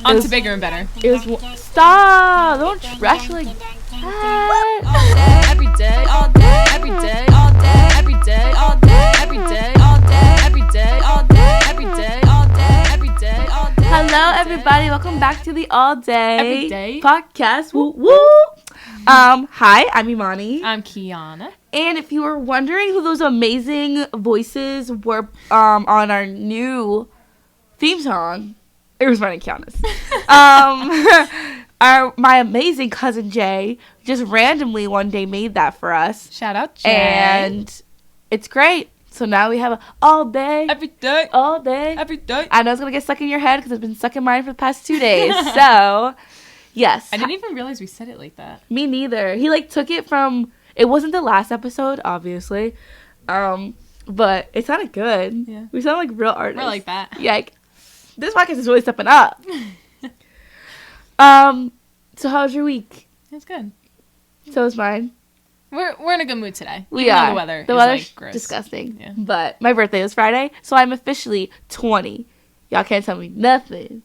On to bigger and better. It was stop. Don't trash like that. All day, every day, all day, every day, all day, every day, all day, every day, all day, every day, all day, every day, all day, every day, all day. Hello, everybody. Welcome back to the All Day Everyday podcast. Woo woo. Hi, I'm Imani. I'm Kiana. And if you were wondering who those amazing voices were on our new theme song, it was mine and Kiana's. My amazing cousin Jay just randomly one day made that for us. Shout out Jay. And it's great. So now we have a all day. Every day. All day. Every day. I know it's going to get stuck in your head because it's been stuck in mine for the past 2 days. So, yes. I didn't even realize we said it like that. Me neither. He took it from, it wasn't the last episode, obviously. But it sounded good. Yeah. We sound like real artists. We're like that. Yeah. This podcast is really stepping up. So how was your week? It's good. So was mine. We're in a good mood today. We Even though are. The weather The is weather's gross. disgusting. Yeah. But my birthday is Friday, so I'm officially 20. Y'all can't tell me nothing.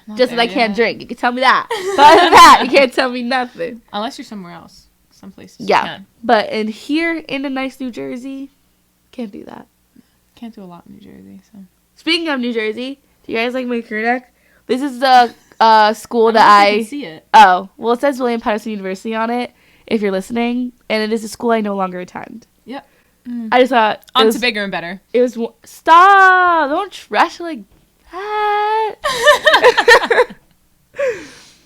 Not Just that there I can't yet. drink. You can tell me that. But other than that, you can't tell me nothing. Unless you're somewhere else. Some places Yeah. you can. But here in the nice New Jersey, can't do that. Can't do a lot in New Jersey, so. Speaking of New Jersey, do you guys like my crew neck? This is the school that I can see it. Oh, well, it says William Patterson University on it, if you're listening, and it is a school I no longer attend. Yep. I just thought On to bigger and better. it was stop! Don't trash it like that.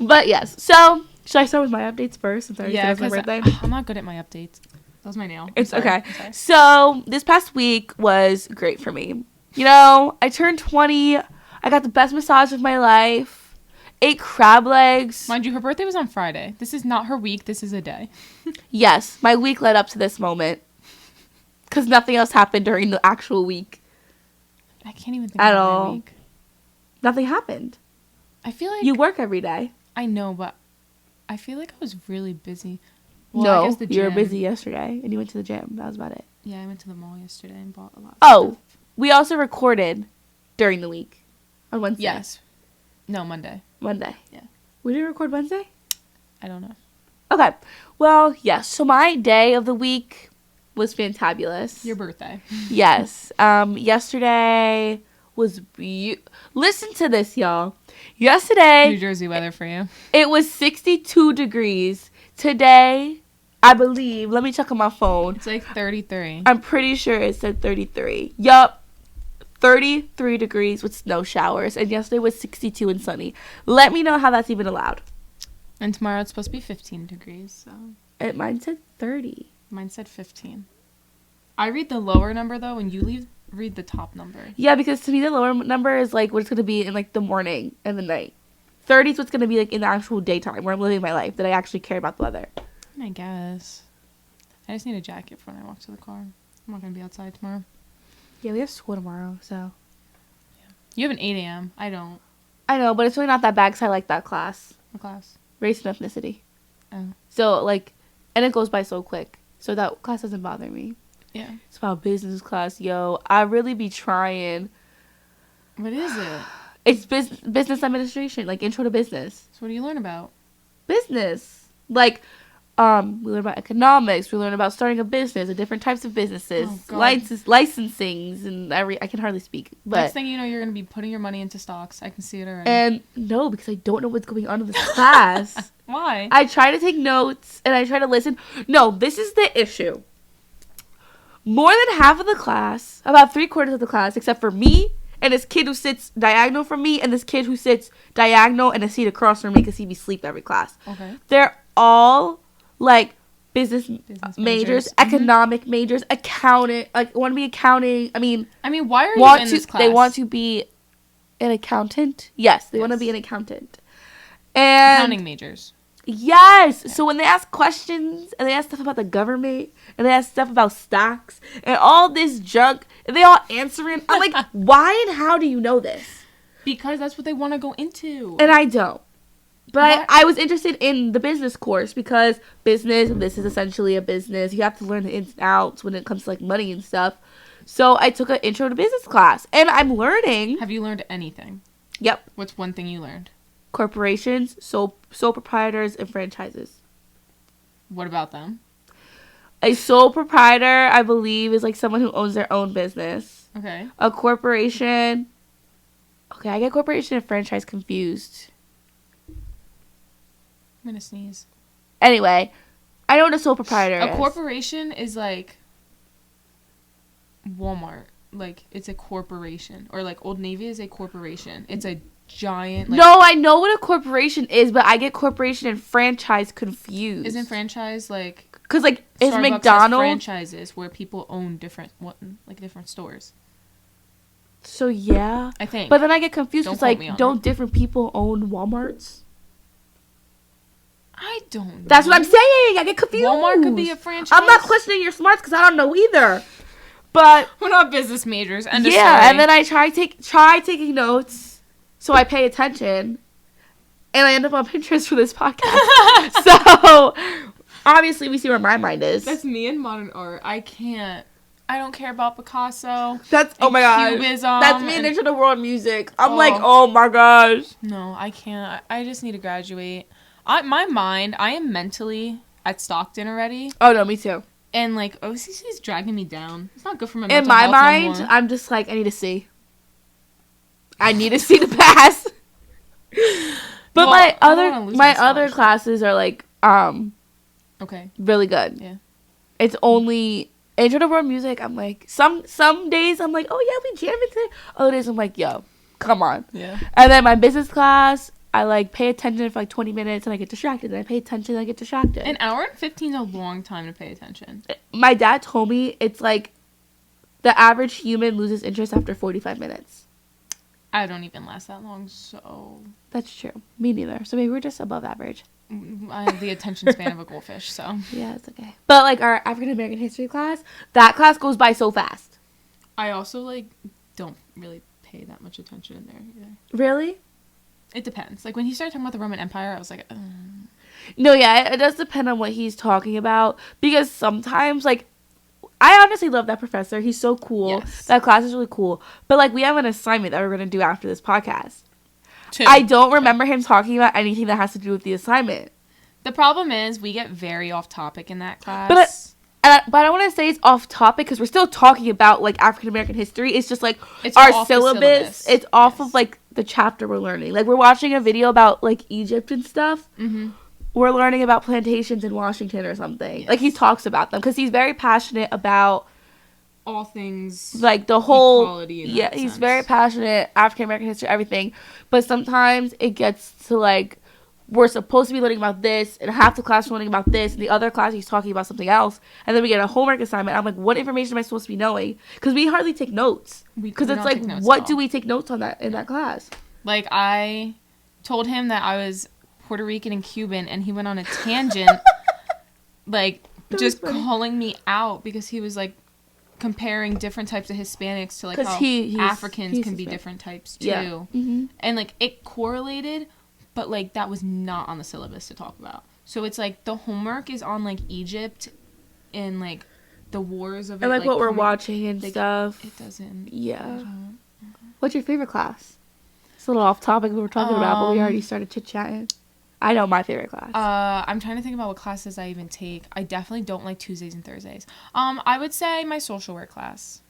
But yes, so should I start with my updates first since I already said it was my birthday? I'm not good at my updates. That was my nail. It's I'm sorry. okay. I'm sorry. So this past week was great for me. You know, I turned 20. I got the best massage of my life. Ate crab legs. Mind you, her birthday was on Friday. This is not her week. This is a day. Yes, my week led up to this moment. Because nothing else happened during the actual week. I can't even think At about all. my week. Nothing happened. I feel like You work every day. I know, but I feel like I was really busy. Well, I guess No, the you were gym. busy yesterday and you went to the gym. That was about it. Yeah, I went to the mall yesterday and bought a lot. Of Oh, stuff. we also recorded during the week. On Wednesday. Yes. No, Monday. Monday. Yeah. We didn't record Wednesday? I don't know. Okay. Well, yes. So my day of the week was fantabulous. Your birthday. Yes. Yesterday was listen to this, y'all. Yesterday New Jersey weather for you. it was 62 degrees. Today, I believe, let me check on my phone. It's like 33. I'm pretty sure it said 33. Yup. 33 degrees with snow showers. And yesterday was 62 and sunny. Let me know how that's even allowed. And tomorrow it's supposed to be 15 degrees, so. Mine said 30. Mine said 15. I read the lower number, though, and you read the top number. Yeah, because to me the lower number is like what it's going to be in like the morning and the night. 30 is what's going to be like in the actual daytime where I'm living my life, that I actually care about the weather. I guess. I just need a jacket for when I walk to the car. I'm not going to be outside tomorrow. Yeah, we have school tomorrow, so. You have an 8 a.m. I don't. I know, but it's really not that bad because I like that class. What class? Race and ethnicity. Oh. So, like, and it goes by so quick. So that class doesn't bother me. Yeah. It's about business class, yo. I really be trying. What is it? It's business administration, like intro to business. So what do you learn about? Business. Like, we learn about economics. We learn about starting a business, the different types of businesses, Oh, God. licensings, and I can hardly speak. But Next thing you know, you're going to be putting your money into stocks. I can see it already. and no, because I don't know what's going on in this class. Why? I try to take notes and I try to listen. No, this is the issue. More than half of the class, about 3/4 of the class, except for me and this kid who sits diagonal from me and this kid who sits diagonal and a seat across from me because he be asleep every class. Okay. They're all like business majors, majors. economic majors, accountant, like want to be accounting. I mean, why are you want in to this class? they want to be an accountant. Yes, they want to Yes. be an accountant. And Accounting majors. yes. So when they ask questions and they ask stuff about the government and they ask stuff about stocks and all this junk and they all answering, I'm like, why and how do you know this? Because that's what they want to go into. And I don't. But What? I was interested in the business course because this is essentially a business. You have to learn the ins and outs when it comes to like money and stuff. So I took an intro to business class and I'm learning. Have you learned anything? Yep. What's one thing you learned? corporations, sole proprietors, and franchises. What about them? A sole proprietor, I believe, is like someone who owns their own business. Okay. A corporation. Okay, I get corporation and franchise confused. I'm gonna sneeze. Anyway, I know what a sole proprietor is. A corporation is like Walmart. Like, it's a corporation. Or like Old Navy is a corporation. It's a giant. Like, no, I know what a corporation is, but I get corporation and franchise confused. Isn't franchise like? Because like is Starbucks McDonald's has franchises where people own different stores. So yeah, I think. But then I get confused Don't because quote me like on don't it. different people own Walmarts? I don't know. That's what I'm saying. I get confused. Walmart could be a franchise. I'm not questioning your smarts because I don't know either. But we're not business majors. End of yeah, story. and then I try taking notes, so I pay attention, and I end up on Pinterest for this podcast. So obviously, we see where my mind is. That's me in modern art. I don't care about Picasso. That's oh my god. Cubism That's me and- into the world music. I'm like, oh my gosh. No, I can't. I just need to graduate. I am mentally at Stockton already. Oh no, me too. And like OCC is dragging me down. It's not good for my In mental my health mind, no more. I'm just like, I need to see. I need to see the pass. But Well, my I don't wanna lose my other scholarship. classes are like Okay. really good. Yeah. It's only intro to world music. I'm like some days I'm like, oh yeah, we jamming today. Other days I'm like, yo, come on. Yeah. And then my business class, I like pay attention for like 20 minutes and I get distracted. And I pay attention and I get distracted. An hour and 15 is a long time to pay attention. My dad told me it's like the average human loses interest after 45 minutes. I don't even last that long, so That's true. Me neither. So maybe we're just above average. I have the attention span of a goldfish, so. Yeah, it's okay. But like our African American history class, that class goes by so fast. I also like don't really pay that much attention in there either. Really? It depends. Like when he started talking about the Roman Empire, I was like, No, yeah, it does depend on what he's talking about because sometimes like I honestly love that professor. He's so cool. Yes. That class is really cool. But like we have an assignment that we're going to do after this podcast. Two. I don't remember him talking about anything that has to do with the assignment. The problem is we get very off topic in that class. But I don't want to say it's off topic because we're still talking about like African American history. It's just like It's our off the syllabus. syllabus. It's off Yes. of like the chapter we're learning. Like we're watching a video about like Egypt and stuff. Mm-hmm. We're learning about plantations in Washington or something. Like he talks about them because he's very passionate about All things like the whole equality in yeah that he's sense. very passionate African American history, everything. But sometimes it gets to like we're supposed to be learning about this and half the class we're learning about this and the other class he's talking about something else, and then we get a homework assignment. I'm like, what information am I supposed to be knowing? Because we hardly take notes because we it's don't like take notes at what all. do we take notes on that in that class? Like I told him that I was Puerto Rican and Cuban, and he went on a tangent, like That just was funny. calling me out because he was like comparing different types of Hispanics to like 'Cause how he's Africans can be Hispanic. different types too. Yeah. Mm-hmm. And like it correlated, but like that was not on the syllabus to talk about. So it's like the homework is on like Egypt and like the wars of it, And like what we're coming- watching and like, stuff. It doesn't. Yeah. What's your favorite class? It's a little off topic what we're talking about, but we already started chit chatting. I know my favorite class. I'm trying to think about what classes I even take. I definitely don't like Tuesdays and Thursdays. I would say my social work class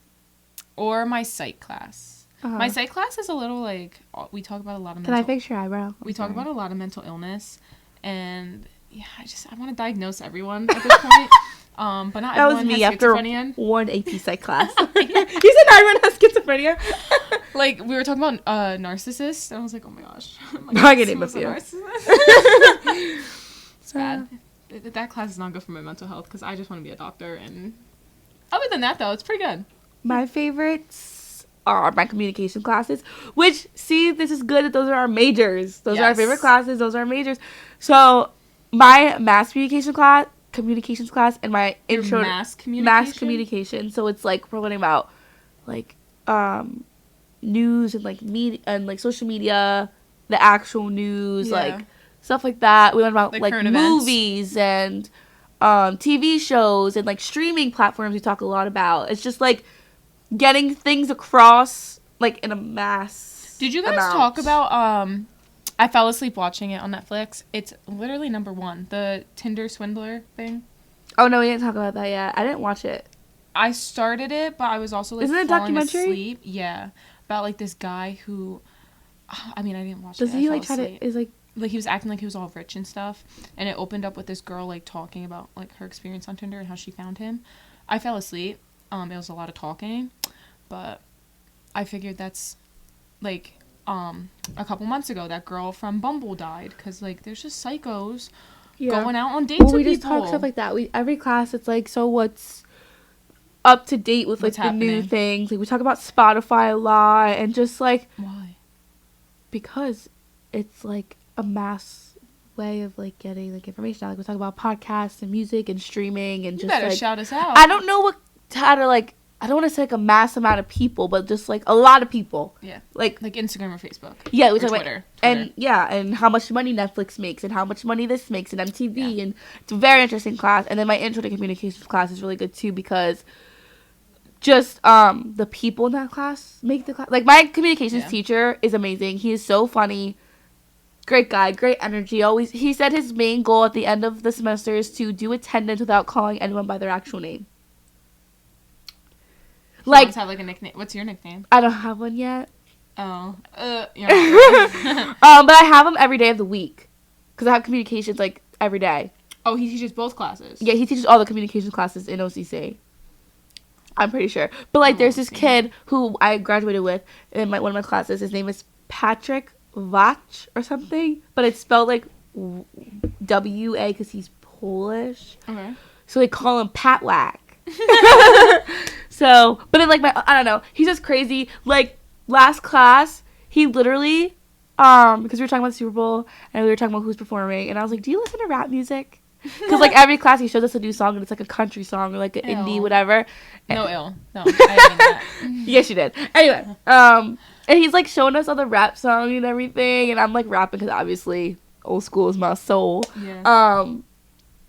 or my psych class. Uh-huh. My psych class is a little like we talk about a lot of Can I mental. fix your eyebrow? We talk about a lot of mental illness, and yeah, I want to diagnose everyone at this point. But not That was everyone me has after schizophrenia. one AP Psych class. You said everyone has schizophrenia? Like we were talking about narcissists, and I was like, oh my gosh, I can name a someone's few. narcissist. It's bad. That class is not good for my mental health because I just want to be a doctor. And other than that, though, it's pretty good. My favorites are my communication classes, which, see, this is good that those are our majors. Those are our Yes. favorite classes. Those are our majors. So, my mass communications class, and my Your intro mass communication. mass communication. So it's like we're learning about like news and like media and like social media, the actual news, Yeah. like stuff like that. We learn about Like like current events. movies and TV shows and like streaming platforms. We talk a lot about. It's just like getting things across like in a mass. Did you guys amount. talk about I fell asleep watching it on Netflix. It's literally number 1. The Tinder swindler thing. Oh, no, we didn't talk about that yet. I didn't watch it. I started it, but I was also, like, Isn't it a falling documentary? asleep. Yeah. About, like, this guy who... I mean, I didn't watch it. Does he, like, try to... Is, like... Like, he was acting like he was all rich and stuff. And it opened up with this girl, like, talking about, like, her experience on Tinder and how she found him. I fell asleep. It was a lot of talking. But I figured that's, like... a couple months ago, that girl from Bumble died because, like, there's just psychos going out on dates with we people. just talk stuff like that. Every class, it's like, so what's up to date with, like, the new things? Like, we talk about Spotify a lot and just, like... Why? Because it's, like, a mass way of, like, getting, like, information out. Like, we talk about podcasts and music and streaming and just, You better like... shout us out. I don't know how to, like... I don't want to say, like, a mass amount of people, but just, like, a lot of people. Yeah. Like Instagram or Facebook. Yeah, we or talk Twitter. about... And, yeah, and how much money Netflix makes and how much money this makes and MTV. Yeah. And it's a very interesting class. And then my intro to communications class is really good, too, because just the people in that class make the class... Like, my communications teacher is amazing. He is so funny. Great guy. Great energy. Always... He said his main goal at the end of the semester is to do attendance without calling anyone by their actual name. Like, have, like, a nickname. What's your nickname? I don't have one yet. Oh. But I have them every day of the week. Because I have communications, like, every day. Oh, he teaches both classes? Yeah, he teaches all the communications classes in OCC. I'm pretty sure. But, like, there's this kid who I graduated with in one of my classes. His name is Patrick Vach or something. But it's spelled, like, W-A because he's Polish. Okay. So they call him Patwhack. So, but then, like, I don't know, he's just crazy. Like, last class, he literally, because we were talking about the Super Bowl, and we were talking about who's performing, and I was like, do you listen to rap music? Because, like, every class he shows us a new song, and it's, like, a country song, or, like, an indie, whatever. No, I didn't mean that. Yes, you did. Anyway, and he's, like, showing us all the rap songs and everything, and I'm, like, rapping, because obviously, old school is my soul. Yeah.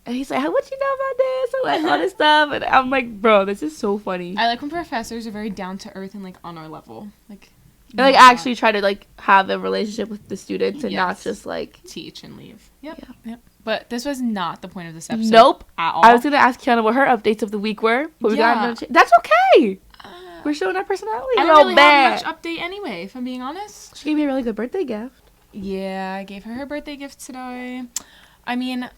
And he's like, what you know about this? And, like, all this stuff. And I'm like, bro, this is so funny. I like when professors are very down to earth and, like, on our level. Like, and, like, actually try to, like, have a relationship with the students and not just, like... teach and leave. Yep. Yeah. Yep. But this was not the point of this episode. Nope. At all. I was going to ask Kiana what her updates of the week were. But we got that's okay. We're showing our personality. I don't really have much update anyway, if I'm being honest. She gave me a really good birthday gift. Yeah, I gave her birthday gift today. I mean...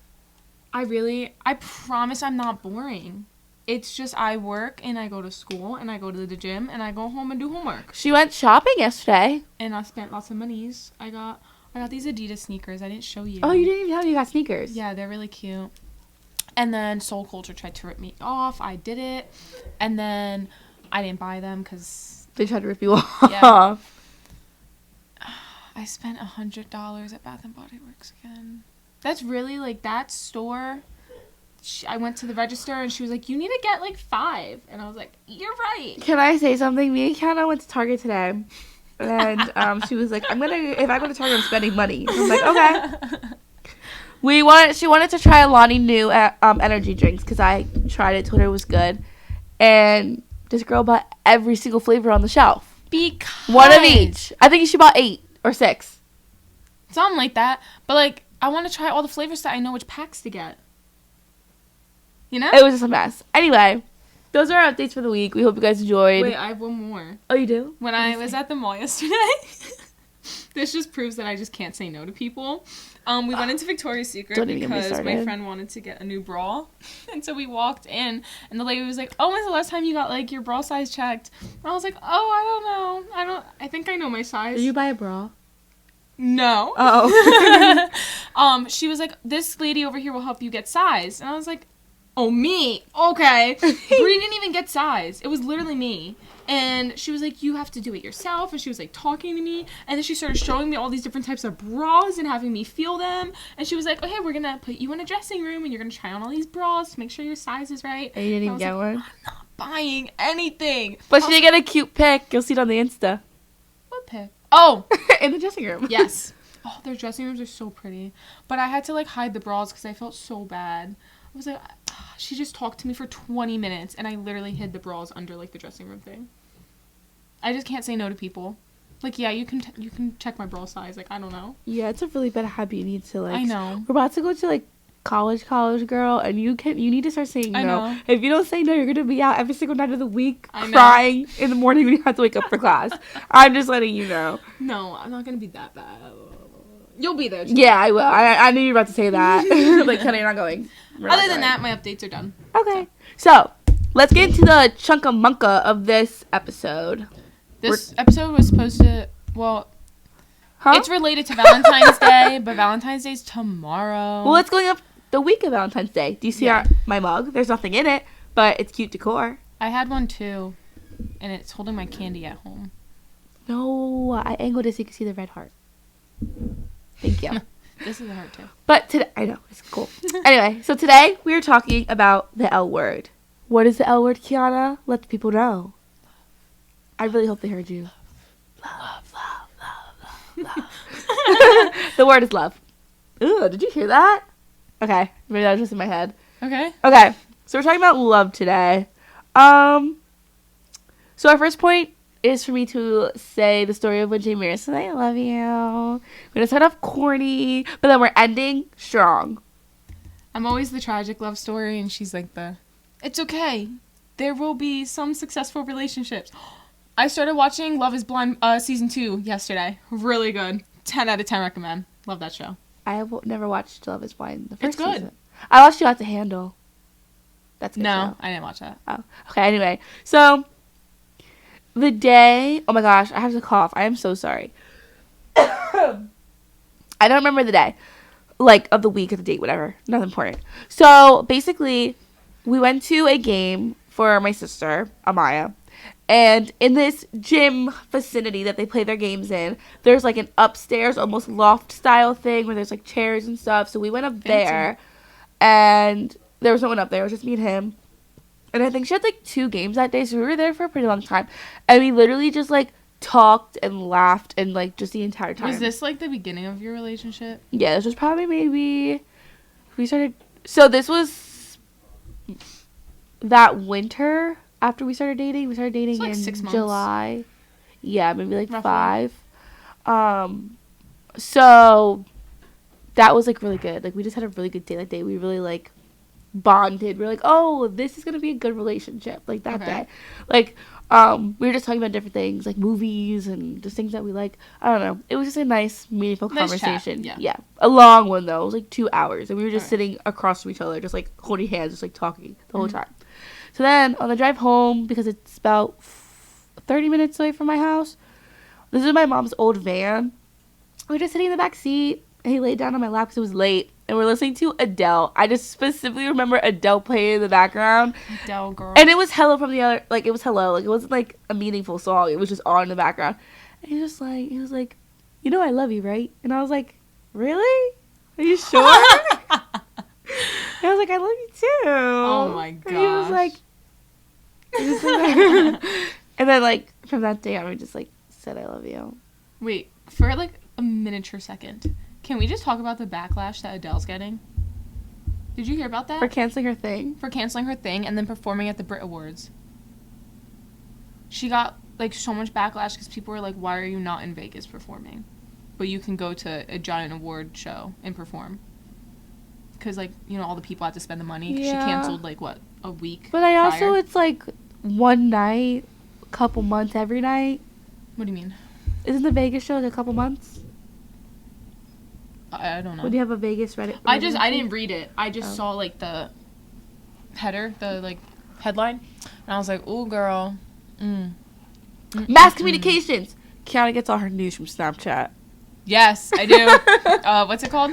I promise I'm not boring. It's just I work and I go to school and I go to the gym and I go home and do homework. She went shopping yesterday. And I spent lots of monies. I got these Adidas sneakers. I didn't show you. Oh, you didn't even tell me you got sneakers. Yeah, they're really cute. And then Soul Culture tried to rip me off. I did it. And then I didn't buy them because... They tried to rip you off. Yeah. I spent $100 at Bath & Body Works again. That's really, like, that store, I went to the register, and she was like, you need to get, like, 5. And I was like, you're right. Can I say something? Me and Kiana went to Target today, and she was like, if I go to Target, I'm spending money. I'm like, okay. She wanted to try Alani Nu energy drinks, because I tried it, told her it was good, and this girl bought every single flavor on the shelf. Because. One of each. I think she bought 8 or 6. Something like that. But, like, I want to try all the flavors so I know which packs to get. You know? It was just a mess. Anyway, those are our updates for the week. We hope you guys enjoyed. Wait, I have one more. Oh, you do? When I was at the mall yesterday, this just proves that I just can't say no to people. We went into Victoria's Secret because my friend wanted to get a new bra. And so we walked in, and the lady was like, oh, when's the last time you got, like, your bra size checked? And I was like, oh, I don't know. I think I know my size. Did you buy a bra? No. Oh. She was like, this lady over here will help you get size. And I was like, oh, me? Okay. Bree didn't even get size. It was literally me. And she was like, you have to do it yourself. And she was, like, talking to me. And then she started showing me all these different types of bras and having me feel them. And she was like, okay, we're going to put you in a dressing room. And you're going to try on all these bras to make sure your size is right. And you didn't even get one? I'm not buying anything. But she did get a cute pic. You'll see it on the Insta. What pic? Oh. In the dressing room. Yes. Oh, their dressing rooms are so pretty. But I had to, like, hide the bras because I felt so bad. I was like, she just talked to me for 20 minutes, and I literally hid the bras under, like, the dressing room thing. I just can't say no to people. Like, yeah, you can check my bra size. Like, I don't know. Yeah, it's a really bad habit. You need to like. I know. We're about to go to like college girl, and you need to start saying no. I know. If you don't say no, you're gonna be out every single night of the week I know. crying in the morning when you have to wake up for class. I'm just letting you know. No, I'm not gonna be that bad. You'll be there. Yeah, I will. I knew you were about to say that. Like, Kenna, you're not going. Other than that, my updates are done. Okay. So, let's get into the chunka-munka of this episode. This episode was supposed to, well, Huh? it's related to Valentine's Day, but Valentine's Day's tomorrow. Well, it's going up the week of Valentine's Day. Do you see Yeah. my mug? There's nothing in it, but it's cute decor. I had one too, and it's holding my candy at home. No, I angled it so you can see the red heart. Thank you. This is a heart too. But today, I know, it's cool. Anyway, so today we are talking about the L word. What is the L word, Kiana? Let the people know. I really hope they heard you. Love. The word is love. Ooh, did you hear that? Okay, maybe that was just in my head. Okay. Okay, so we're talking about love today. So our first point is for me to say the story of when Jamie said, I love you. We're going to start off corny, but then we're ending strong. I'm always the tragic love story, and she's like it's okay. There will be some successful relationships. I started watching Love is Blind season 2 yesterday. Really good. 10 out of 10 recommend. Love that show. I have never watched Love is Blind. The first It's good. season. I watched You Out to Handle. That's a good No, show. I didn't watch that. Oh, okay, anyway. So, the day... Oh my gosh, I have to cough. I am so sorry. I don't remember the day. Like, of the week, of the date, whatever. Nothing important. So, basically, we went to a game for my sister, Amaya. And in this gym vicinity that they play their games in, there's like an upstairs, almost loft-style thing where there's like chairs and stuff. So we went up there, and there was no one up there. It was just me and him. And I think she had like 2 games that day, so we were there for a pretty long time. And we literally just like talked and laughed and like just the entire time. Was this like the beginning of your relationship? Yeah, this was probably maybe we started. So this was that winter after we started dating. We started dating like in 6 months. July. Yeah, maybe like Roughly. 5. So that was like really good. Like we just had a really good day that day. We really like bonded. We were like, oh, this is gonna be a good relationship. Like that Okay. day. Like we were just talking about different things, like movies and just things that we like. I don't know. It was just a nice, meaningful Nice chat, conversation. yeah. A long one though. It was like 2 hours, and we were just Alright. sitting across from each other, just like holding hands, just like talking the whole time. So then on the drive home, because it's about 30 minutes away from my house, this is my mom's old van. We were just sitting in the back seat, and he laid down on my lap because it was late, and we're listening to Adele. I just specifically remember Adele playing in the background. Adele girl. And it was hello from the other, like, it was hello. Like, it wasn't, like, a meaningful song. It was just on in the background. And he was like, you know I love you, right? And I was like, really? Are you sure? And I was like, I love you too. Oh my And he was gosh. like, and then, like, from that day on, we just, like, said I love you. Wait, for like a miniature second, can we just talk about the backlash that Adele's getting? Did you hear about that? For canceling her thing. For canceling her thing and then performing at the Brit Awards. She got like so much backlash because people were like, why are you not in Vegas performing? But you can go to a giant award show and perform. Because, like, you know, all the people had to spend the money. 'Cause Yeah. She canceled, like, what, a week But I also, prior? it's like one night, a couple months every night. What do you mean? Isn't the Vegas show like a couple months? I don't know. Would you have a Vegas Reddit? I didn't read it. I just Oh. saw, like, the header, the, like, headline. And I was like, ooh, girl. Mass communications. Kiana gets all her news from Snapchat. Yes, I do. What's it called?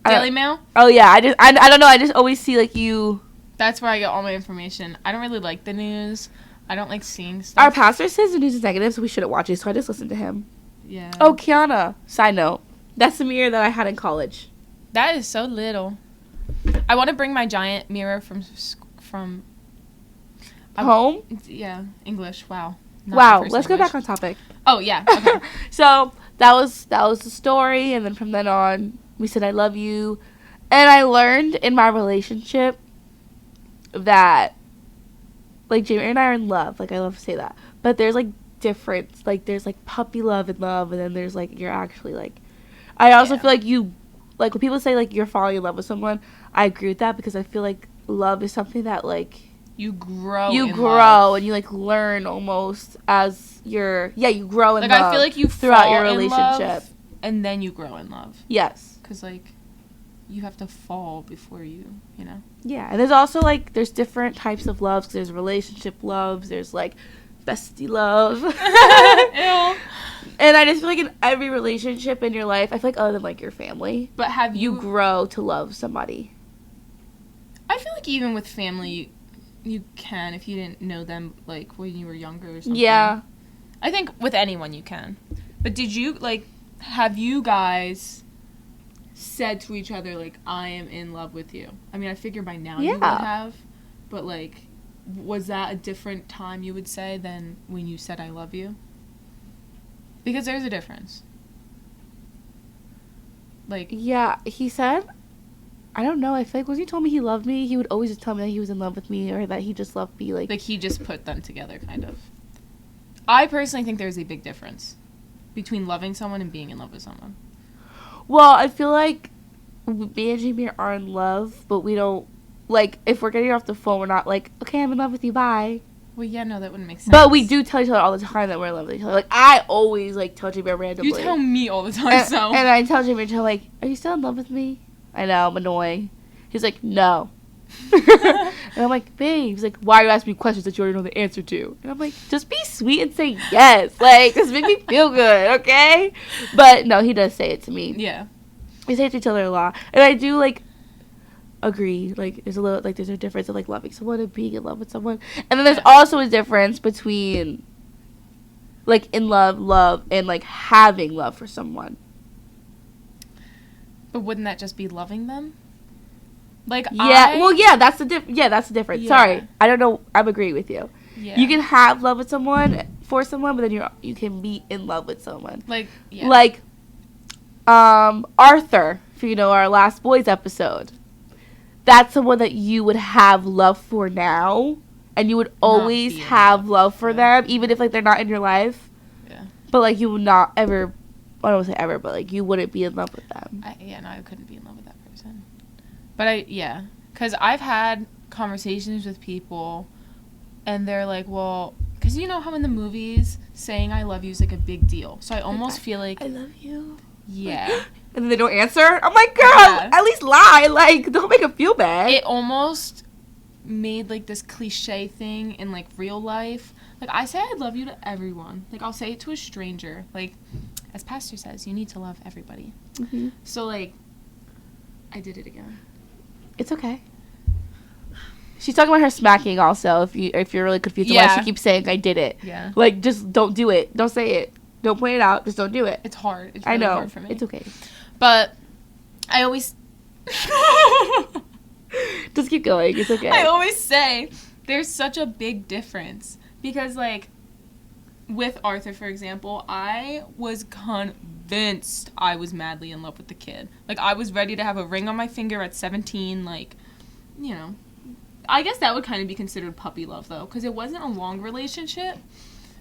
Daily Mail? Oh yeah, I don't know. I just always see like you. That's where I get all my information. I don't really like the news. I don't like seeing Our stuff. pastor says the news is negative, so we shouldn't watch it. So I just listened to him. Yeah. Oh, Kiana. Side note. That's the mirror that I had in college. That is so little. I want to bring my giant mirror from Home. yeah, English. Wow. Not my Wow. first Let's go language. back on topic. Oh, yeah. Okay. So that was the story, and then from then on, we said I love you, and I learned in my relationship that like Jamie and I are in love. Like I love to say that, but there's like different. Like, there's, like, puppy love and love, and then there's, like, you're actually, like... I also feel like you... Like, when people say, like, you're falling in love with someone, I agree with that because I feel like love is something that, like... You grow and you, like, learn almost as you're... Yeah, you grow in like, love. I feel like you throughout fall your in relationship. love, and then you grow in love. Yes. Because, like, you have to fall before you know? Yeah, and there's also, like, there's different types of loves. There's relationship loves. There's, like, bestie love. Ew. And I just feel like in every relationship in your life, I feel like other than, like, your family, But have you grow to love somebody. I feel like even with family, you can if you didn't know them, like, when you were younger or something. Yeah. I think with anyone you can. But did you, like, have you guys said to each other, like, I am in love with you? I mean, I figure by now you would have. But, like, was that a different time, you would say, than when you said I love you? Because there's a difference. Like... Yeah, he said... I don't know. I feel like when he told me he loved me, he would always just tell me that he was in love with me or that he just loved me. Like he just put them together, kind of. I personally think there's a big difference between loving someone and being in love with someone. Well, I feel like me and Jamie are in love, but we don't... Like, if we're getting off the phone, we're not like, okay, I'm in love with you, bye. Well, yeah, no, that wouldn't make sense. But we do tell each other all the time that we're in love with each other. Like, I always, like, tell Jamie randomly. You tell me all the time, so... And I tell Jamie, like, are you still in love with me? I know, I'm annoying. He's like, no. And I'm like, babe. He's like, why are you asking me questions that you already know the answer to? And I'm like, just be sweet and say yes. Like, just make me feel good, okay? But, no, he does say it to me. Yeah. We say it to each other a lot. And I do, like, agree. Like, there's a difference of, like, loving someone and being in love with someone. And then there's also a difference between, like, in love, and, like, having love for someone. But wouldn't that just be loving them? Like, yeah, that's the difference. Yeah. Sorry, I don't know. I'm agreeing with you. Yeah. You can have love with someone for someone, but then you can be in love with someone. Like, yeah. Like, Arthur, if you know our Last Boys episode. That's someone that you would have love for now, and you would always have love for them, even if, like, they're not in your life. Yeah. But, like, you would not ever. I don't want to say ever, but, like, you wouldn't be in love with them. I couldn't be in love with that person. But because I've had conversations with people, and they're like, well, because you know how in the movies, saying I love you is, like, a big deal. So I almost feel like... I love you. Yeah. And then they don't answer? I'm like, girl, at least lie. Like, don't make them feel bad. It almost made, like, this cliche thing in, like, real life. Like, I say I love you to everyone. Like, I'll say it to a stranger. Like... As Pastor says, you need to love everybody. Mm-hmm. So, like, I did it again. It's okay. She's talking about her smacking also, if you're really confused why she keeps saying, I did it. Yeah. Like, just don't do it. Don't say it. Don't point it out. Just don't do it. It's hard. It's really hard for me. It's okay. But I always... Just keep going. It's okay. I always say there's such a big difference. Because, like, with Arthur, for example, I was convinced I was madly in love with the kid. Like, I was ready to have a ring on my finger at 17, like, you know. I guess that would kind of be considered puppy love, though, because it wasn't a long relationship.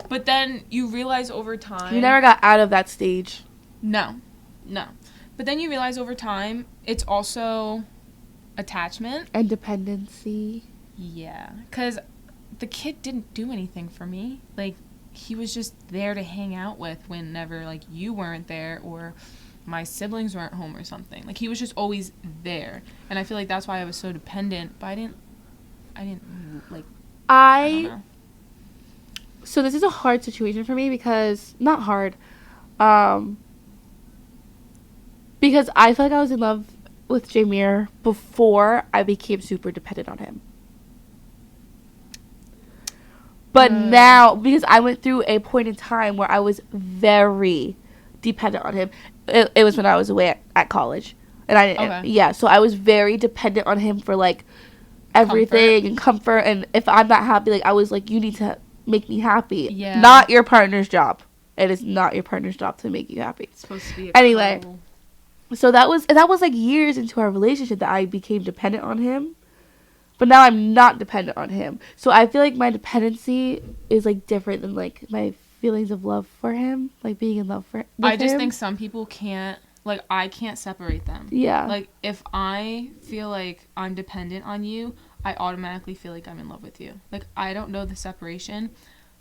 But then you realize over time... You never got out of that stage. No. But then you realize over time, it's also attachment. And dependency. Yeah. Because the kid didn't do anything for me. Like... He was just there to hang out with whenever, like, you weren't there or my siblings weren't home or something. Like, he was just always there. And I feel like that's why I was so dependent. But I didn't, like, I don't know. So this is a hard situation for me because, not hard, because I feel like I was in love with Jameer before I became super dependent on him. But now, because I went through a point in time where I was very dependent on him. It was when I was away at college. And I didn't, yeah, so I was very dependent on him for, like, everything and comfort. And if I'm not happy, like, I was like, you need to make me happy. Yeah. Not your partner's job. It is not your partner's job to make you happy. It's supposed to be a anyway, cuddle. So that was like years into our relationship that I became dependent on him. But now I'm not dependent on him. So I feel like my dependency is, like, different than, like, my feelings of love for him, like being in love with I just him. think some people can't, like, I can't separate them. Yeah. Like, if I feel like I'm dependent on you, I automatically feel like I'm in love with you. Like, I don't know the separation,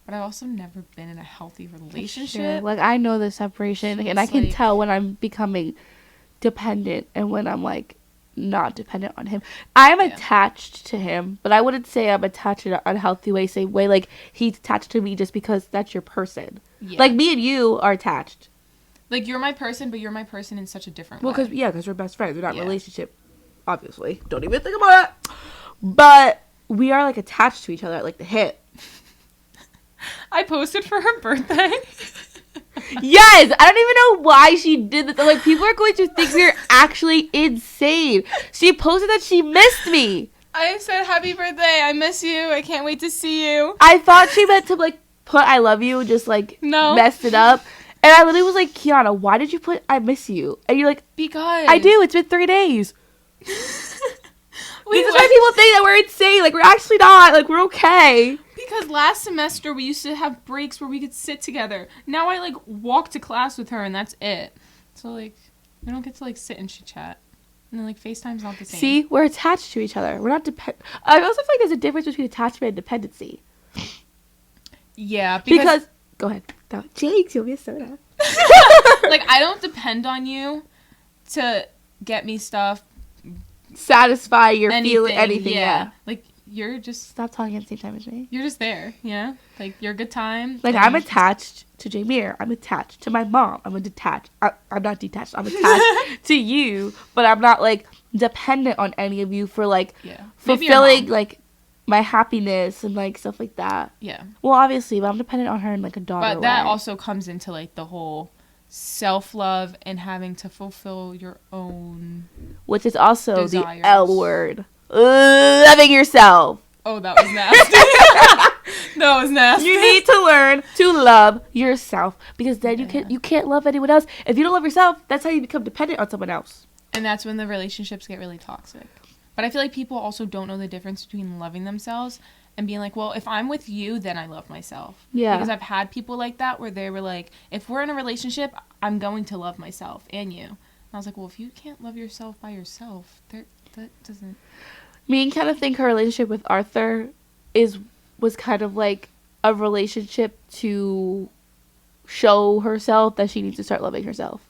but I've also never been in a healthy relationship. Sure. Like, I know the separation, So and I it's can like- tell when I'm becoming dependent and when I'm, like, not dependent on him. I'm Yeah. attached to him, but I wouldn't say I'm attached in an unhealthy way, same way, like, he's attached to me just because that's your person. Yeah. Like, me and you are attached. Like, you're my person, but you're my person in such a different Well, way. because we're best friends. We're not in Yeah. a relationship, obviously. Don't even think about it. But we are, like, attached to each other at, like, the hip. I posted for her birthday. Yes! I don't even know why she did this. Like, people are going to think we're actually insane. She posted that she missed me. I said, happy birthday, I miss you, I can't wait to see you. I thought she meant to, like, put I love you and just, like, No. messed it up. And I literally was like, Kiana, why did you put I miss you? And you're like, Because. I do. It's been 3 days. We This is why people think that we're insane. Like, we're actually not. Like, we're okay. Because last semester we used to have breaks where we could sit together. Now I like walk to class with her and that's it. So like we don't get to like sit and chit chat. And then like FaceTime's not the same. See, we're attached to each other. We're not I also feel like there's a difference between attachment and dependency. Yeah, Because go ahead. No, Jakes, you'll be a soda. like I don't depend on you to get me stuff. Satisfy your Anything, anything. Yeah. Like you're just Stop talking at the same time as me. you're just there, you know? Like you're a good time. Like, and I'm attached to Jameer. I'm attached to my mom. I'm not detached. I'm attached to you, but I'm not, like, dependent on any of you for, like, Yeah. Maybe your fulfilling, mom. like, my happiness and, like, stuff like that. Yeah. Well, obviously, but I'm dependent on her in, like, a daughter But that way. also comes into like the whole self-love and having to fulfill your own. Which is also desires. the L word. Loving yourself. Oh, that was nasty. That was nasty. You need to learn to love yourself, because then Yeah. you can't love anyone else. If you don't love yourself, that's how you become dependent on someone else. And that's when the relationships get really toxic. But I feel like people also don't know the difference between loving themselves and being like, well, if I'm with you, then I love myself. Yeah. Because I've had people like that where they were like, if we're in a relationship, I'm going to love myself and you. And I was like, well, if you can't love yourself by yourself, that doesn't... Me and kind of think her relationship with Arthur was kind of like a relationship to show herself that she needs to start loving herself.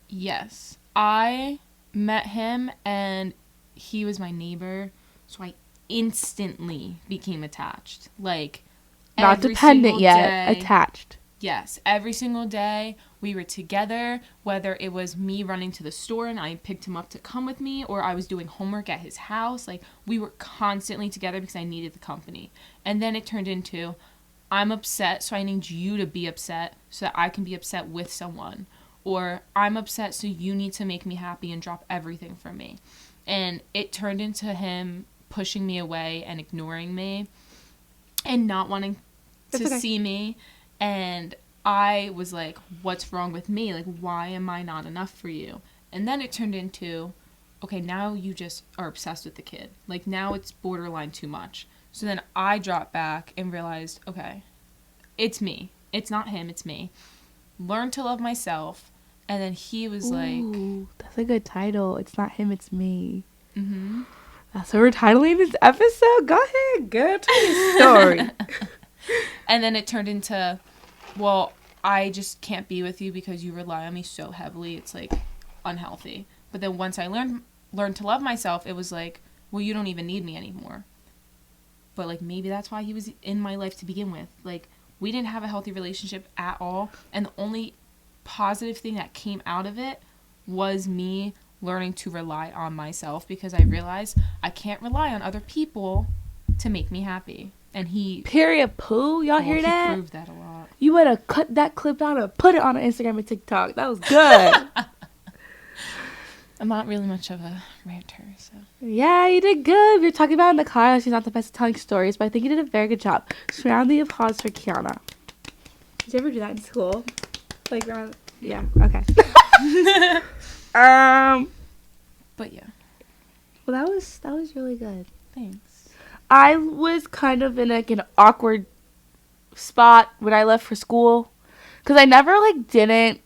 Yes. I met him and he was my neighbor, so I instantly became attached. Like, Not every dependent single yet, day- attached. Yes, every single day we were together, whether it was me running to the store and I picked him up to come with me, or I was doing homework at his house. Like, we were constantly together because I needed the company. And then it turned into, I'm upset, so I need you to be upset so that I can be upset with someone. Or I'm upset, so you need to make me happy and drop everything for me. And it turned into him pushing me away and ignoring me and not wanting That's to okay. see me. And I was like, what's wrong with me? Like, why am I not enough for you? And then it turned into, okay, now you just are obsessed with the kid. Like, now it's borderline too much. So then I dropped back and realized, okay, it's me. It's not him, it's me. Learn to love myself. And then he was Ooh, that's a good title. It's not him, it's me. mm-hmm. That's what we're titling this episode. Go ahead, girl. Tell your story. And then it turned into, well, I just can't be with you because you rely on me so heavily. It's like unhealthy. But then once I learned to love myself, it was like, well, you don't even need me anymore. But like maybe that's why he was in my life to begin with. Like, we didn't have a healthy relationship at all, and the only positive thing that came out of it was me learning to rely on myself, because I realized I can't rely on other people to make me happy. And he Period, poo. Y'all hear he that? proved that a lot. You better cut that clip out and put it on Instagram and TikTok. That was good. I'm not really much of a ranter, so. Yeah, you did good. We were talking about in the car. She's not the best at telling stories, but I think you did a very good job. So round the applause for Kiana. Did you ever do that in school? Like round? Yeah. Okay. But yeah, Well, that was really good. thanks. I was kind of in like an awkward spot when I left for school. Because I never, like, didn't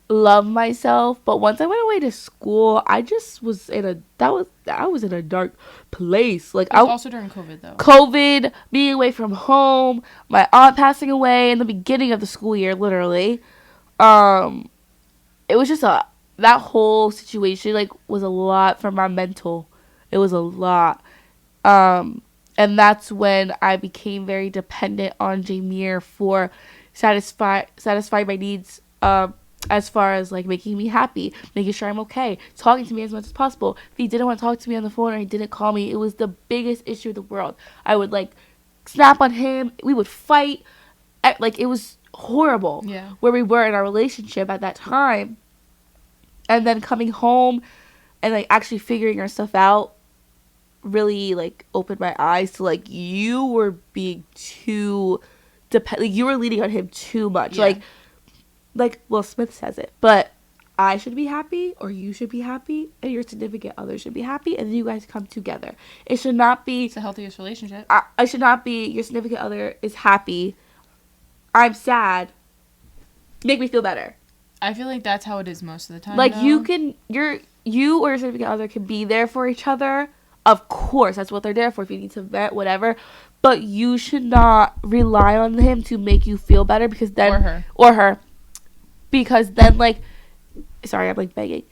love myself. But once I went away to school, I just was in a, I was in a dark place. Like, It was also during COVID, though. COVID, being away from home, my aunt passing away in the beginning of the school year, literally. It was just that whole situation, like, was a lot for my mental. It was a lot. And that's when I became very dependent on Jameer for satisfy my needs, as far as, like, making me happy, making sure I'm okay, talking to me as much as possible. If he didn't want to talk to me on the phone or he didn't call me, it was the biggest issue in the world. I would, like, snap on him. We would fight. Like, it was horrible where we were in our relationship at that time. And then coming home and, like, actually figuring our stuff out really, like, opened my eyes to, like, you were being too like, you were leaning on him too much. Like Will Smith says it, but I should be happy, or you should be happy, and your significant other should be happy, and then you guys come together. It should not be, It's the healthiest relationship. I should not be, your significant other is happy, I'm sad, make me feel better. I feel like that's how it is most of the time. Like, though. you or your significant other can be there for each other. Of course, that's what they're there for. If you need to vent, whatever. But you should not rely on him to make you feel better, because then... Or her. Because then, like... Sorry, I'm, like, begging.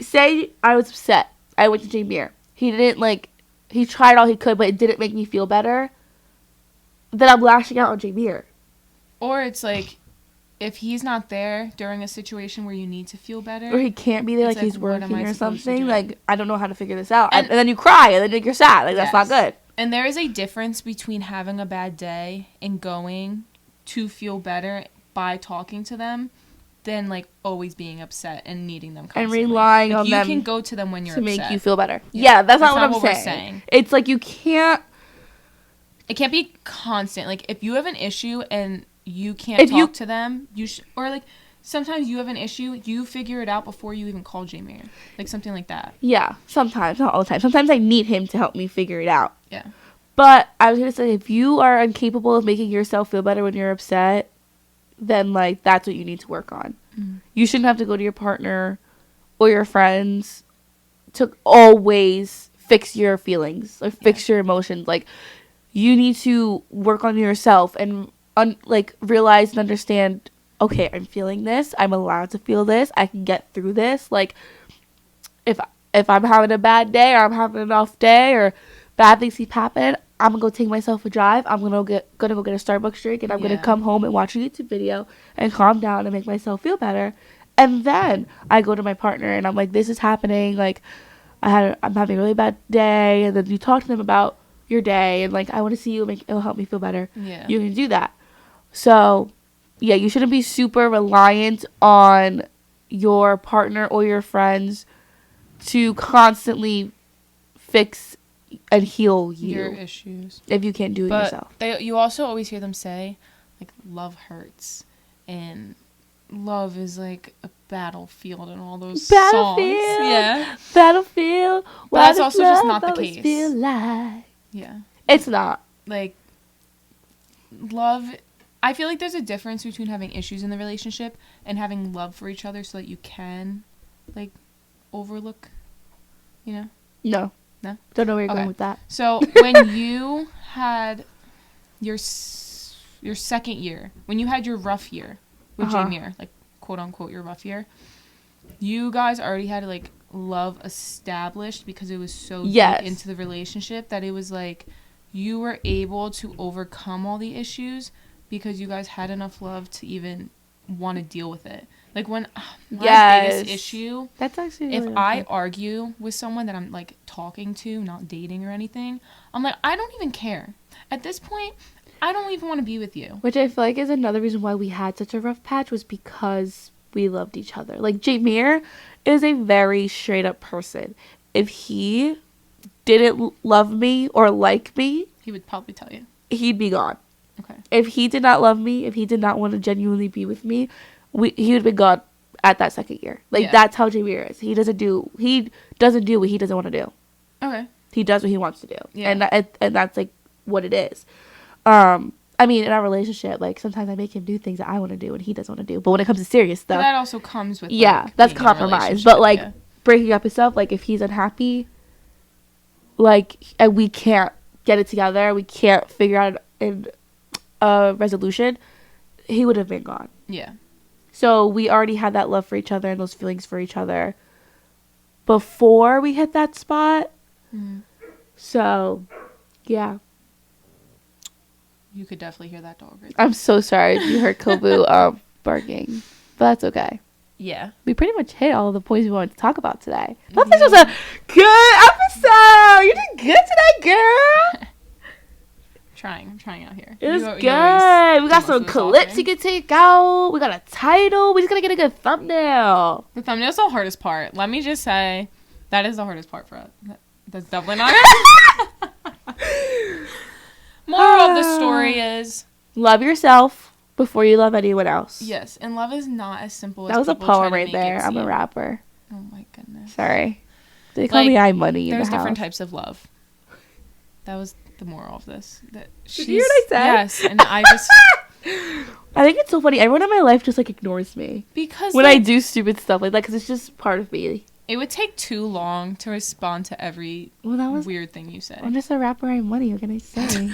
Say I was upset. I went to Jameer. He didn't, like... He tried all he could, but it didn't make me feel better. Then I'm lashing out on Jameer. Or it's like, if he's not there during a situation where you need to feel better, or he can't be there, like, like, he's what am working I or supposed to something, do? like, I don't know how to figure this out. And- And then you cry, and then, like, you're sad. Like, that's not good. And there is a difference between having a bad day and going to feel better by talking to them than, like, always being upset and needing them constantly. And relying like, on you them can go to them when you're to upset. make you feel better. Yeah, that's not what we're I'm saying. saying. It's like, you can't... It can't be constant. Like, if you have an issue and you can't talk to them, or, like, sometimes you have an issue, you figure it out before you even call Jameer. Like, something like that. Yeah, sometimes, not all the time. Sometimes I need him to help me figure it out. Yeah. But I was going to say, if you are incapable of making yourself feel better when you're upset, then, like, that's what you need to work on. Mm-hmm. You shouldn't have to go to your partner or your friends to always fix your feelings or fix your emotions. Like, you need to work on yourself and, like, realize and understand, okay, I'm feeling this. I'm allowed to feel this. I can get through this. Like, if I'm having a bad day, or I'm having an off day, or bad things keep happening, I'm gonna go take myself a drive. I'm gonna go get a Starbucks drink, and I'm gonna come home and watch a YouTube video and calm down and make myself feel better. And then I go to my partner and I'm like, this is happening. Like, I'm having a really bad day. And then you talk to them about your day and, like, I want to see you. It'll help me feel better. Yeah. You can do that. So, yeah, you shouldn't be super reliant on your partner or your friends to constantly fix and heal Your issues. if you can't do it yourself. You also always hear them say, like, love hurts. And love is like a battlefield and all those songs. Yeah. Battlefield. But that's also just not the case. Feel like? Yeah. It's not. Like, love, I feel like there's a difference between having issues in the relationship and having love for each other so that you can, like, overlook, you know? No. No? Don't know where you're going with that. So, when you had your second year, when you had your rough year with Jameer, like, quote-unquote, your rough year, you guys already had, like, love established because it was so deep into the relationship that it was, like, you were able to overcome all the issues because you guys had enough love to even want to deal with it. Like, when my biggest issue, that's actually really if I argue with someone that I'm, like, talking to, not dating or anything, I'm like, I don't even care. At this point, I don't even want to be with you. Which I feel like is another reason why we had such a rough patch, was because we loved each other. Like, Jameer is a very straight up person. If he didn't love me or like me, He would probably tell you. He'd be gone. Okay. If he did not love me, if he did not want to genuinely be with me, he would be gone at that second year. Like, that's how Jameer is. He doesn't do what he doesn't want to do. Okay. He does what he wants to do. Yeah. And that's, like, what it is. I mean, in our relationship, like, sometimes I make him do things that I want to do and he doesn't want to do. But when it comes to serious But stuff, that also comes with, yeah, that's being in a compromise. relationship, But, like, yeah. breaking up and stuff, like, if he's unhappy, like, and we can't get it together, we can't figure out a resolution, he would have been gone. Yeah. So we already had that love for each other and those feelings for each other before we hit that spot. Mm-hmm. So, yeah. You could definitely hear that dog right there. I'm so sorry if you heard Kobu barking. But that's okay. Yeah. We pretty much hit all of the points we wanted to talk about today. I thought this was a good episode. You did good today, girl. I'm trying out here. It was You always good. We do got most some of the clips talking. you can take out. We got a title. We just gotta get a good thumbnail. The thumbnail's the hardest part. Let me just say, that is the hardest part for us. That's definitely not it. Moral of the story is, Love yourself before you love anyone else. yes, and love is not as simple as That was a people try poem to right make there. it I'm a seem. rapper. Oh my goodness. Sorry. They call Like, me I Money in There's the house. different types of love. That was the moral of this. That Did you hear what I said? Yes, and I just I think it's so funny. Everyone in my life just like ignores me because when I like, do stupid stuff like that because it's just part of me. it would take too long to respond to every Well, that was. weird thing you say. I'm just a rapper. I Money. What can I say?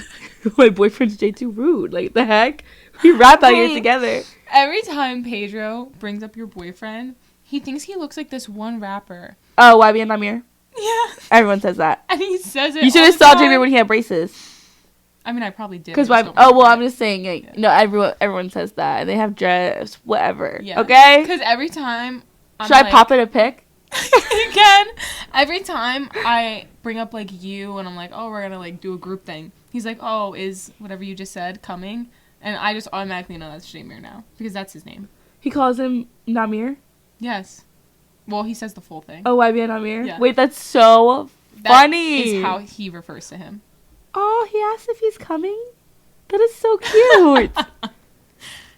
My boyfriend's too rude. Like the heck? We rap out here Hey. together. Every time Pedro brings up your boyfriend, he thinks he looks like this one rapper. Oh, YB and Namir. Yeah, Everyone says that. and he says it. You should all have the saw time. Jamie when he had braces. I mean, I probably did. Because I why? just don't Oh well, I'm remember just saying. Like, Yeah. no, everyone says that, and they have dress, whatever. Yeah. Okay. Because every time, I'm Should I like, pop in a pic? You can. Every time I bring up like you, and I'm like, oh, we're gonna like do a group thing. He's like, oh, is whatever you just said coming? And I just automatically know that's Shamir now because that's his name. He calls him Namir. Yes. Well, he says the full thing. Oh, YB and Namir. Yeah. Wait, that's so That funny. is how he refers to him. Oh, he asked if he's coming. That is so cute.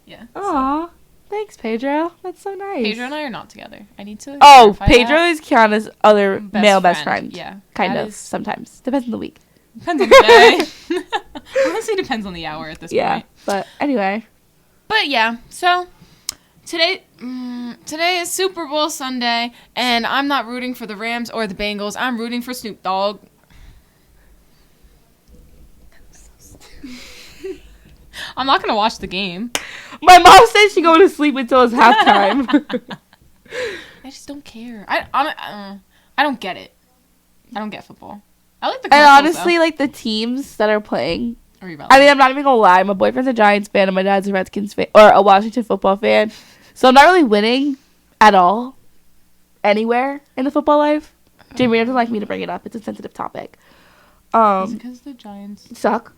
Yeah. Aw, thanks, Pedro. That's so nice. Pedro and I are not together. I need to. Oh, clarify Pedro that. is Kiana's other Best male best friend, friend. yeah. Kind That of. is- Sometimes. Depends on the week. Depends on the day. Honestly, depends on the hour at this Yeah. point. But anyway. But yeah, so today is Super Bowl Sunday, and I'm not rooting for the Rams or the Bengals. I'm rooting for Snoop Dogg. I'm not gonna watch the game. My mom said she going to sleep until it's halftime. I just don't care. I don't get it. I don't get football. I like the And commercials, honestly, like, the teams that are playing. though. Are irrelevant. I mean, I'm not even gonna lie. My boyfriend's a Giants fan and my dad's a Redskins fan. Or a Washington football fan. So I'm not really winning at all. Anywhere in the football life. Jamie doesn't like me to bring it up. It's a sensitive topic. Is it because the Giants? Suck.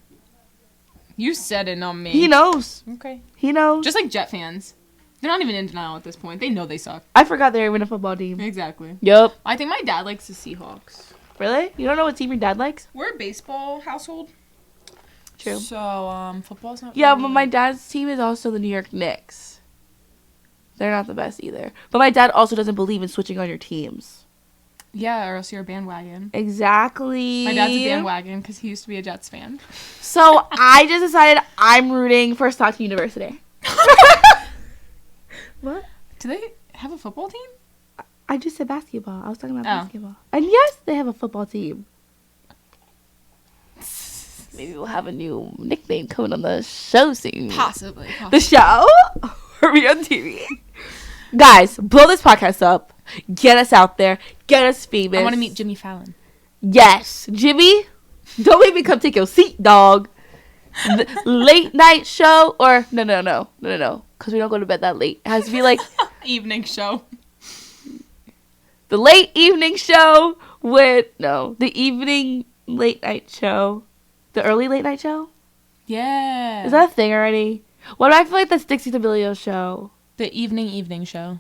You said it, not me. He knows. Okay. He knows. Just like Jet fans. They're not even in denial at this point. They know they suck. I forgot they were even a football team. Exactly. Yup. I think my dad likes the Seahawks. Really? You don't know what team your dad likes? We're a baseball household. True. So, football's not Yeah, really- but my dad's team is also the New York Knicks. They're not the best either. But my dad also doesn't believe in switching on your teams. Yeah, or else you're a bandwagon. Exactly. My dad's a bandwagon because he used to be a Jets fan. So I just decided I'm rooting for Stockton University. What? Do they have a football team? I just said basketball. I was talking about Oh. basketball. And yes, they have a football team. Maybe we'll have a new nickname coming on the show soon. Possibly. The show? Are we on TV? Guys, blow this podcast up. Get us out there. Get us famous. I want to meet Jimmy Fallon. Yes. Jimmy, don't make me come take your seat, dog. The late night show or no. Because we don't go to bed that late. It has to be like Evening show. the late evening show with, the evening late night show. The early late night show? Yeah. Is that a thing already? What do I feel like that's Dixie D'Amelio's show? the evening show?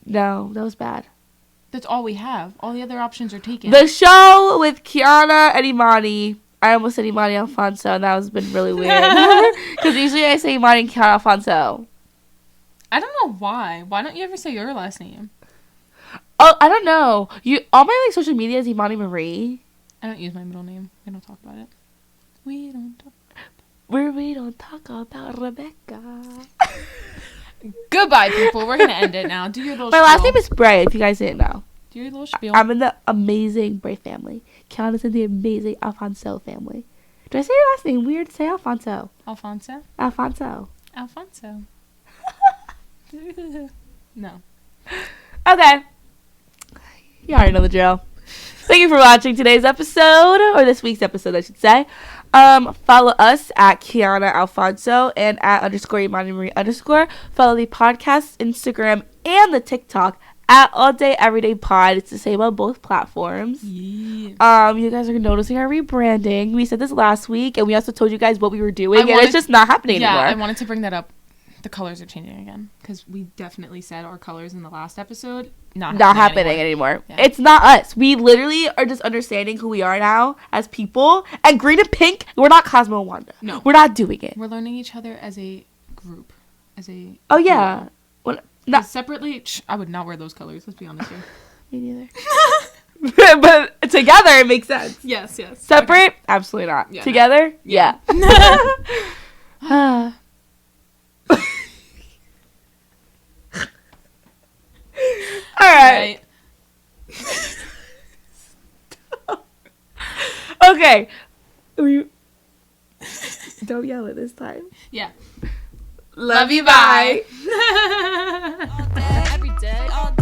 No, that was bad. That's all we have. All the other options are taken. The show with Kiana and Imani. I almost said Imani Alfonso, and that has been really weird. Because usually I say Imani and Kiana Alfonso. I don't know why. Why don't you ever say your last name? Oh, I don't know. All my like social media is Imani Marie. I don't use my middle name. We don't talk about it. We don't talk. where we don't talk about Rebecca. Goodbye, people. We're gonna end it now. Do your little. My last name is Bray. If you guys didn't know, Do your little spiel. I'm in the amazing Bray family. Kiana's in the amazing Alfonso family. Did I say your last name weird? Say Alfonso. Alfonso. Alfonso. Alfonso. No. Okay. You already know the drill. Thank you for watching today's episode, or this week's episode, I should say. Follow us at Kiana Alfonso and at _Imani Marie _. Follow the podcast, Instagram, and the TikTok at All Day Everyday Pod. It's the same on both platforms. Yeah. You guys are noticing our rebranding. We said this last week, and we also told you guys what we were doing, and wanted- it's just not happening Yeah, anymore. I wanted to bring that up. The colors are changing again because we definitely said our colors in the last episode not happening anymore. Yeah. It's not us. We literally are just understanding who we are now as people. And green and pink, we're not Cosmo and Wanda. No. We're not doing it. We're learning each other as a group, as a. Oh, yeah. Well, not Separately, I would not wear those colors. Let's be honest here. me neither. But together, it makes sense. Yes. Separate? Absolutely not. Yeah, no. Together? Yeah. All right. Okay. Don't yell it this time. Yeah. Love you. Bye. All day, every day, all